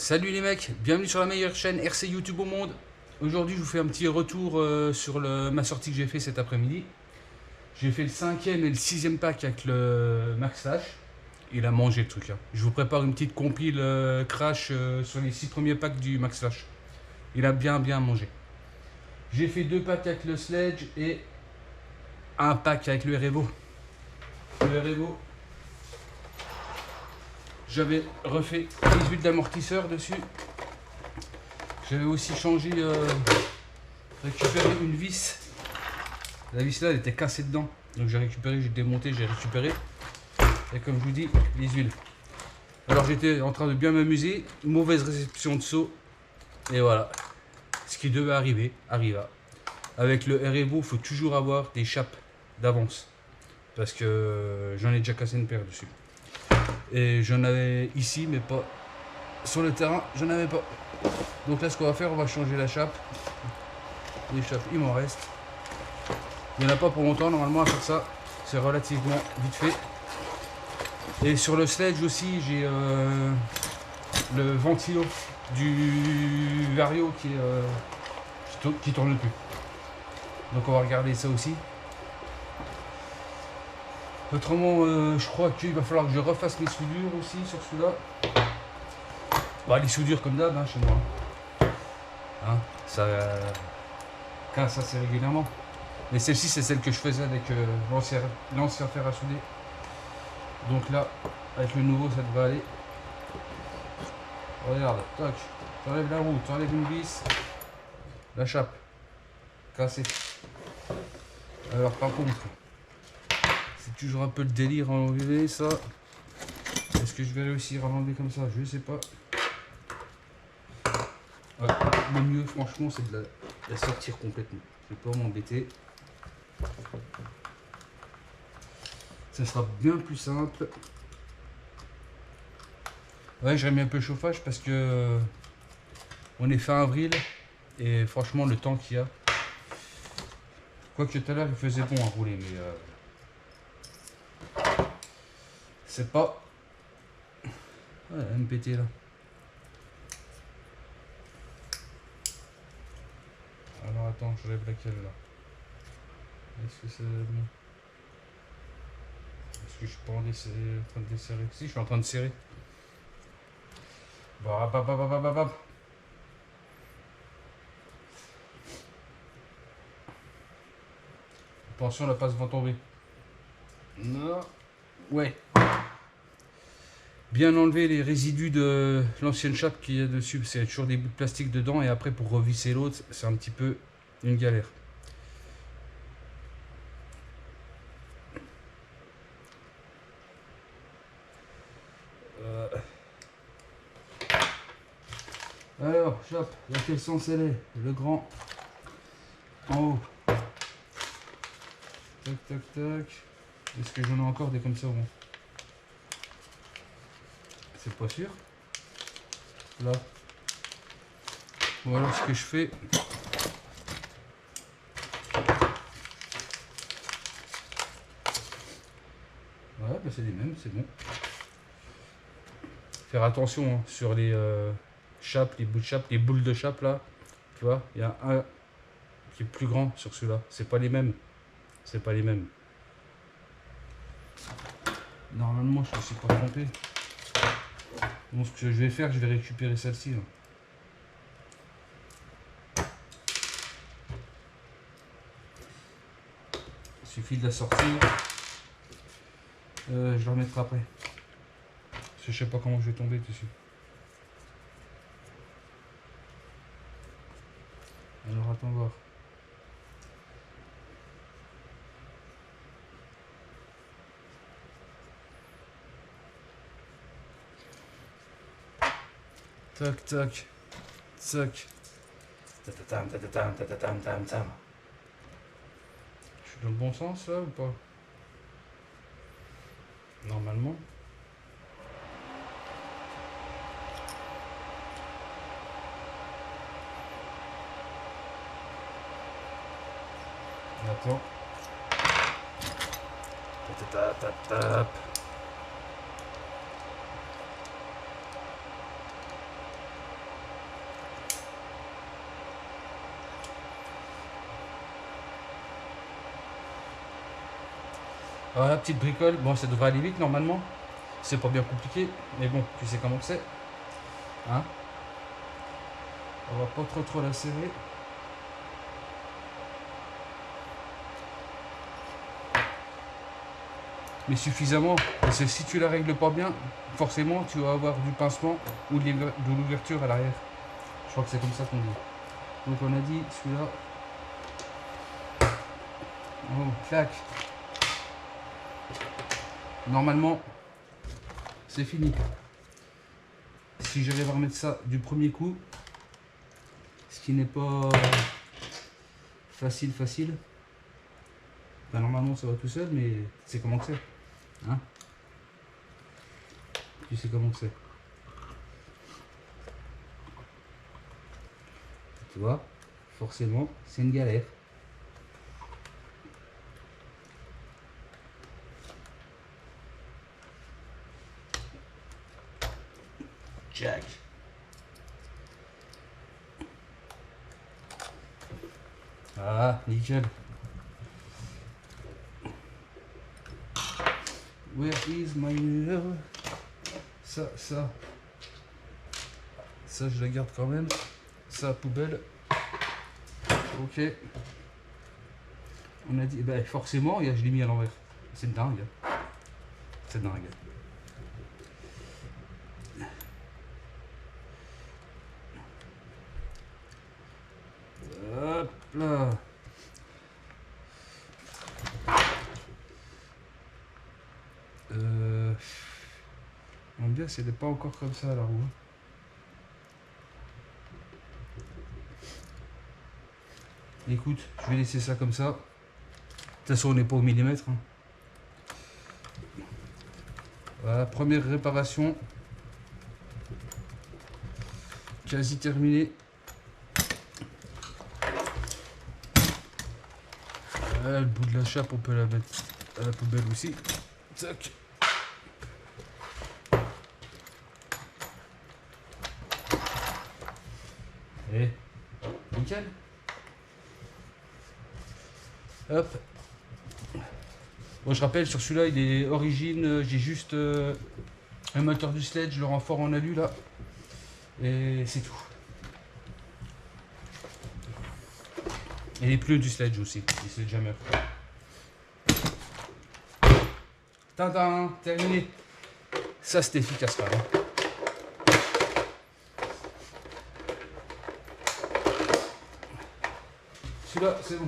Salut les mecs, bienvenue sur la meilleure chaîne RC YouTube au monde. Aujourd'hui je vous fais un petit retour sur ma sortie que j'ai fait cet après-midi. J'ai fait le 5e et le 6e pack avec le Max Flash. Il a mangé le truc là. Je vous prépare une petite compile crash sur les 6 premiers packs du Max Flash. Il a bien mangé. J'ai fait 2 packs avec le Sledge et un pack avec le Revo. Le Revo, j'avais refait 18 d'amortisseur dessus. J'avais aussi changé, récupéré une vis. La vis là elle était cassée dedans. Donc j'ai récupéré, j'ai démonté, j'ai récupéré. Et comme je vous dis, les huiles. Alors j'étais en train de bien m'amuser. Mauvaise réception de saut. Et voilà. Ce qui devait arriver, arriva. Avec le REVO, il faut toujours avoir des chapes d'avance. Parce que j'en ai déjà cassé une paire dessus. Et j'en avais ici, mais pas sur le terrain, j'en avais pas. Donc là, ce qu'on va faire, on va changer la chape. Les chapes, il m'en reste. Il n'y en a pas pour longtemps, normalement, à faire ça. C'est relativement vite fait. Et sur le sledge aussi, j'ai le ventilo du Vario qui tourne plus. Donc on va regarder ça aussi. Autrement, je crois qu'il va falloir que je refasse les soudures aussi sur celui-là. Bah, les soudures comme d'hab, hein, chez moi. Hein, ça casse assez régulièrement. Mais celle-ci, c'est celle que je faisais avec l'ancien fer à souder. Donc là, avec le nouveau, ça devrait aller. Regarde, toc, tu enlèves la roue, tu enlèves une vis, la chape, cassée. Alors par contre, c'est toujours un peu le délire à enlever ça. Est-ce que je vais réussir à l'enlever comme ça? Je sais pas. Ouais, le mieux franchement c'est de la sortir complètement. Je vais pas m'embêter. Ça sera bien plus simple. Ouais, j'ai remis un peu le chauffage parce que on est fin avril et franchement le temps qu'il y a. Quoique tout à l'heure il faisait bon à rouler, mais c'est pas. Ouais, MPT là. Alors attends, je lève laquelle là. Est-ce que c'est bon? Est-ce que je suis pas en train de desserrer? Si, je suis en train de serrer. Bap. Attention, la passe va tomber. Non. Ouais. Bien enlever les résidus de l'ancienne chape qu'il y a dessus. C'est toujours des bouts de plastique dedans. Et après, pour revisser l'autre, c'est un petit peu une galère. Alors, chape, dans quel sens elle est? Le grand en haut. Tac. Est-ce que j'en ai encore des comme ça au moins? C'est pas sûr. Là. Bon, alors ce que je fais. Ouais, bah c'est les mêmes, c'est bon. Faire attention hein, sur les chapes, les bouts de chape, les boules de chape là. Tu vois, il y a un qui est plus grand sur celui-là. C'est pas les mêmes. C'est pas les mêmes. Normalement, je ne me suis pas trompé. Bon, ce que je vais faire, je vais récupérer celle-ci. Il suffit de la sortir. Je la remettrai après. Parce que je sais pas comment je vais tomber dessus. Alors attends voir. Tac. Tatatam. Je suis dans le bon sens là ou pas? Normalement. Attends. Voilà, petite bricole. Bon, ça devrait aller vite normalement. C'est pas bien compliqué. Mais bon, tu sais comment c'est. Hein? On va pas trop la serrer. Mais suffisamment. Parce que si tu la règles pas bien, forcément tu vas avoir du pincement ou de l'ouverture à l'arrière. Je crois que c'est comme ça qu'on dit. Donc on a dit celui-là. Oh, clac. Normalement, c'est fini. Si j'arrive à remettre ça du premier coup, ce qui n'est pas facile, ben, normalement ça va tout seul, mais c'est comment que c'est. Hein? Tu sais comment que c'est. Tu vois, forcément, c'est une galère. Jack. Ah, nickel. Where is my mirror? Ça, je la garde quand même. Ça, poubelle. Ok. On a dit, ben forcément, je l'ai mis à l'envers. C'est dingue. C'est dingue. Hop là. L'ambiance elle n'est pas encore comme ça la roue. Écoute, je vais laisser ça comme ça. De toute façon on n'est pas au millimètre. Hein. Voilà, première réparation. Quasi terminée. Voilà, le bout de la chape on peut la mettre à la poubelle aussi. Tac. Et nickel. Hop. Bon, je rappelle, sur celui-là, il est origine. J'ai juste un moteur du sledge, le renfort en alu là. Et c'est tout. Et les pneus du sledge aussi, il se jamais. Tintin, terminé. Ça, c'était efficace quand même. Celui-là, c'est bon.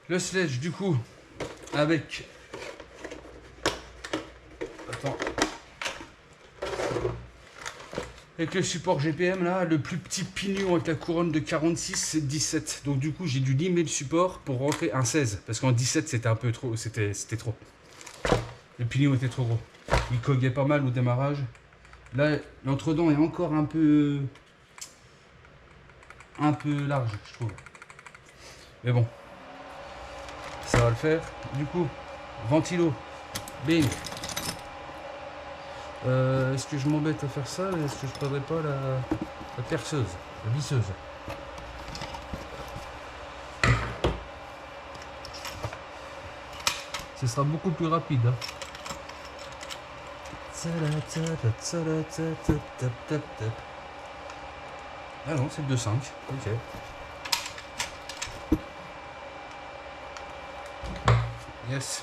Le sledge, du coup, avec... Attends. Avec le support GPM, là, le plus petit pignon avec la couronne de 46, c'est 17. Donc du coup, j'ai dû limer le support pour rentrer un 16. Parce qu'en 17, c'était un peu trop. C'était trop. Le pignon était trop gros. Il coguait pas mal au démarrage. Là, l'entredent est encore un peu large, je trouve. Mais bon, ça va le faire. Du coup, ventilo, bing. Est-ce que je m'embête à faire ça? Est-ce que je prendrais pas la perceuse, la visseuse? Ce sera beaucoup plus rapide. Hein. Ah non, c'est le 2.5. Ok. Yes.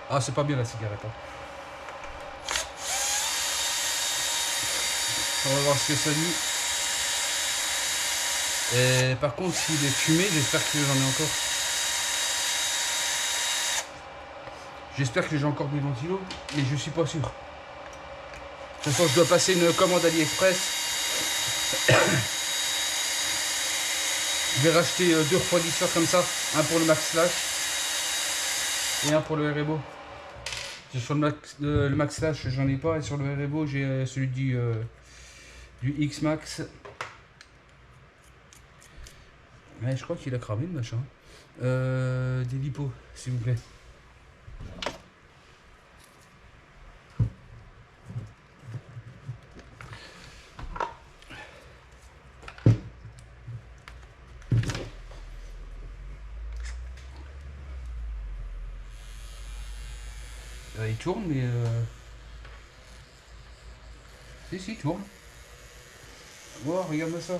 Ah, c'est pas bien la cigarette. Hein. On va voir ce que ça dit. Et par contre, s'il est fumé, j'espère que j'en ai encore. J'espère que j'ai encore des ventilos, mais je suis pas sûr. De toute façon, je dois passer une commande AliExpress. Je vais racheter deux refroidisseurs comme ça, un pour le Max Slash et un pour le REBO. Sur le Max Slash, j'en ai pas, et sur le REBO, j'ai celui du X-Max. Ouais, je crois qu'il a cramé le machin. Des lipos, s'il vous plaît. Il tourne, mais si, il tourne. Oh, regarde ça.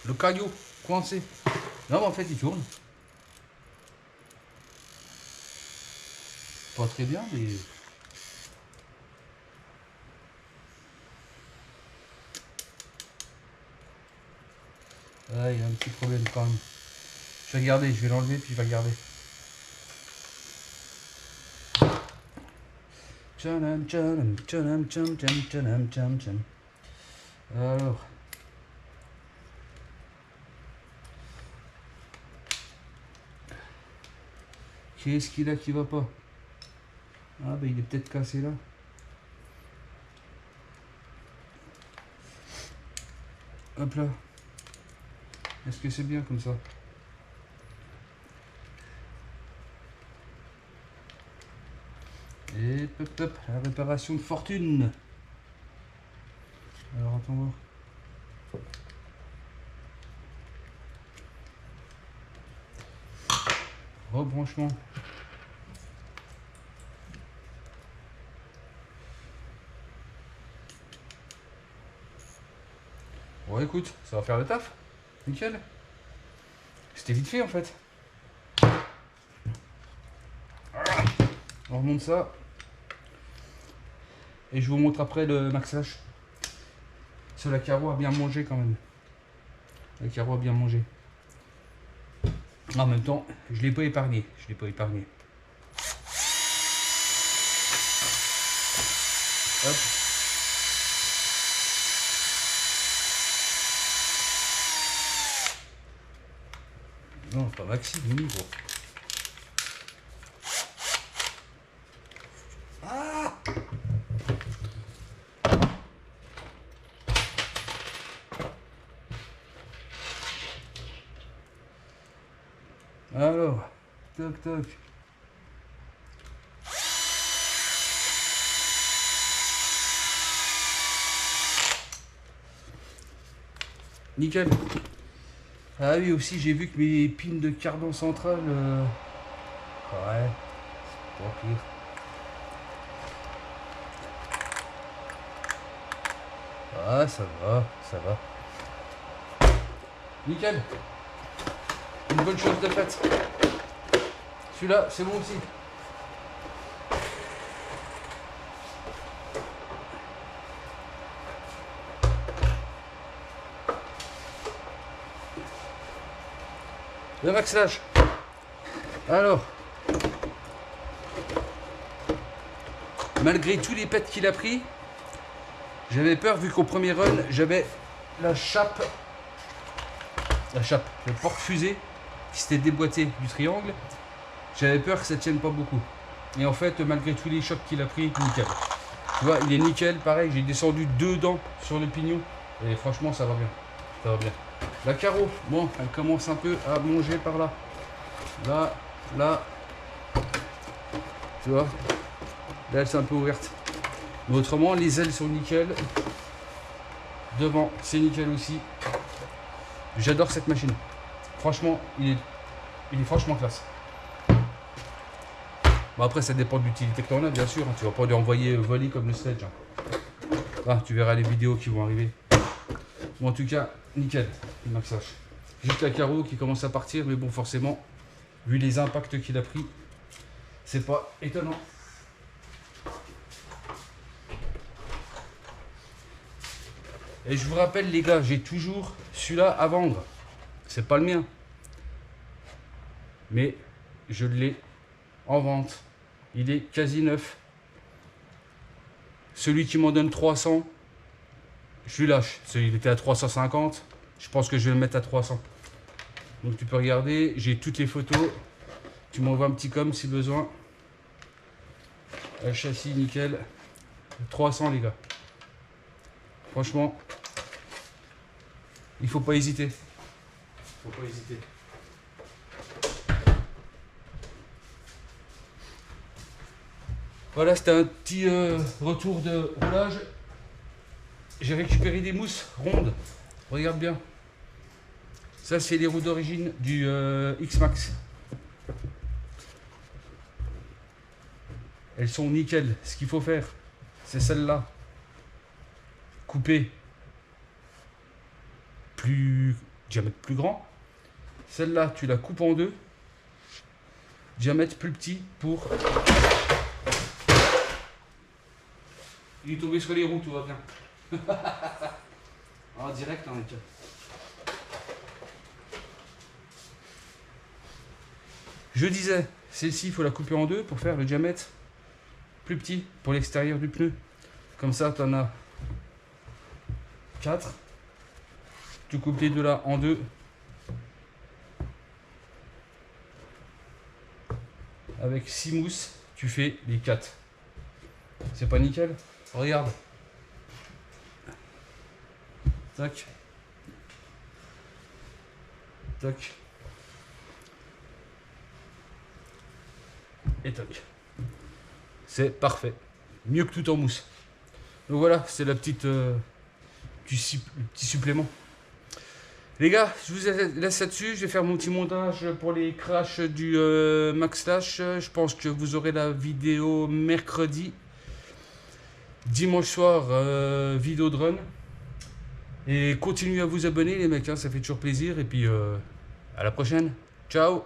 Le caillou coincé. Non, mais en fait, il tourne. Pas très bien, mais... Ah, il y a un petit problème quand même. Je vais regarder, je vais l'enlever, puis je vais regarder. Alors... Qu'est-ce qu'il a qui va pas? Ah ben il est peut-être cassé là. Hop là. Est-ce que c'est bien comme ça? Et hop hop, la réparation de fortune. Alors attends voir. Rebranchement. Bon écoute, ça va faire le taf. Nickel. C'était vite fait en fait. On remonte ça. Et je vous montre après le maxage. Ce la carreau a bien mangé quand même. La carreau a bien mangé. En même temps, je l'ai pas épargné. Je l'ai pas épargné. Hop. Non, pas maxi, mini gros. Ah! Alors, toc toc. Nickel. Ah oui, aussi j'ai vu que mes pins de cardan central, ouais, c'est pas pire. Ah, ça va, ça va. Nickel. Une bonne chose de faite. Celui-là, c'est bon aussi. Le maxage. Alors, malgré tous les pets qu'il a pris, j'avais peur vu qu'au premier run, j'avais le porte-fusée qui s'était déboîté du triangle. J'avais peur que ça tienne pas beaucoup. Et en fait, malgré tous les chocs qu'il a pris, nickel. Tu vois, il est nickel, pareil, j'ai descendu 2 dents sur le pignon. Et franchement, ça va bien. Ça va bien. La carreau, bon, elle commence un peu à manger par là. Là, là. Tu vois, là, elle s'est un peu ouverte. Mais autrement, les ailes sont nickel. Devant, c'est nickel aussi. J'adore cette machine. Franchement, il est franchement classe. Bon, après, ça dépend de l'utilité que tu en as, bien sûr. Tu vas pas lui envoyer voler comme le sledge. Ah, tu verras les vidéos qui vont arriver. Bon, en tout cas, nickel, le maxage. Juste la carreau qui commence à partir, mais bon, forcément, vu les impacts qu'il a pris, c'est pas étonnant. Et je vous rappelle, les gars, j'ai toujours celui-là à vendre. C'est pas le mien. Mais je l'ai en vente. Il est quasi neuf. Celui qui m'en donne 300, je lui lâche. Il était à 350. Je pense que je vais le mettre à 300. Donc tu peux regarder. J'ai toutes les photos. Tu m'envoies un petit com si besoin. Le châssis nickel. 300 les gars. Franchement, il faut pas hésiter. Faut pas hésiter. Voilà, c'était un petit retour de roulage. J'ai récupéré des mousses rondes. Regarde bien. Ça, c'est les roues d'origine du X-Max. Elles sont nickel. Ce qu'il faut faire, c'est celle-là. Couper diamètre plus grand. Celle-là, tu la coupes en deux. Diamètre plus petit pour... Il est tombé sur les roues, tout va bien. En direct, hein, tiens. Je disais, celle-ci, il faut la couper en deux pour faire le diamètre plus petit pour l'extérieur du pneu. Comme ça, tu en as 4. Tu coupes les deux là en deux. Avec 6 mousses, tu fais les 4. C'est pas nickel? Regarde. Tac. Tac. Et tac. C'est parfait. Mieux que tout en mousse. Donc voilà, c'est la petite petit supplément. Les gars, je vous laisse là-dessus. Je vais faire mon petit montage pour les crashs du Max Slash. Je pense que vous aurez la vidéo mercredi. Dimanche soir, vidéo de run. Et continuez à vous abonner les mecs, hein, ça fait toujours plaisir. Et puis à la prochaine. Ciao.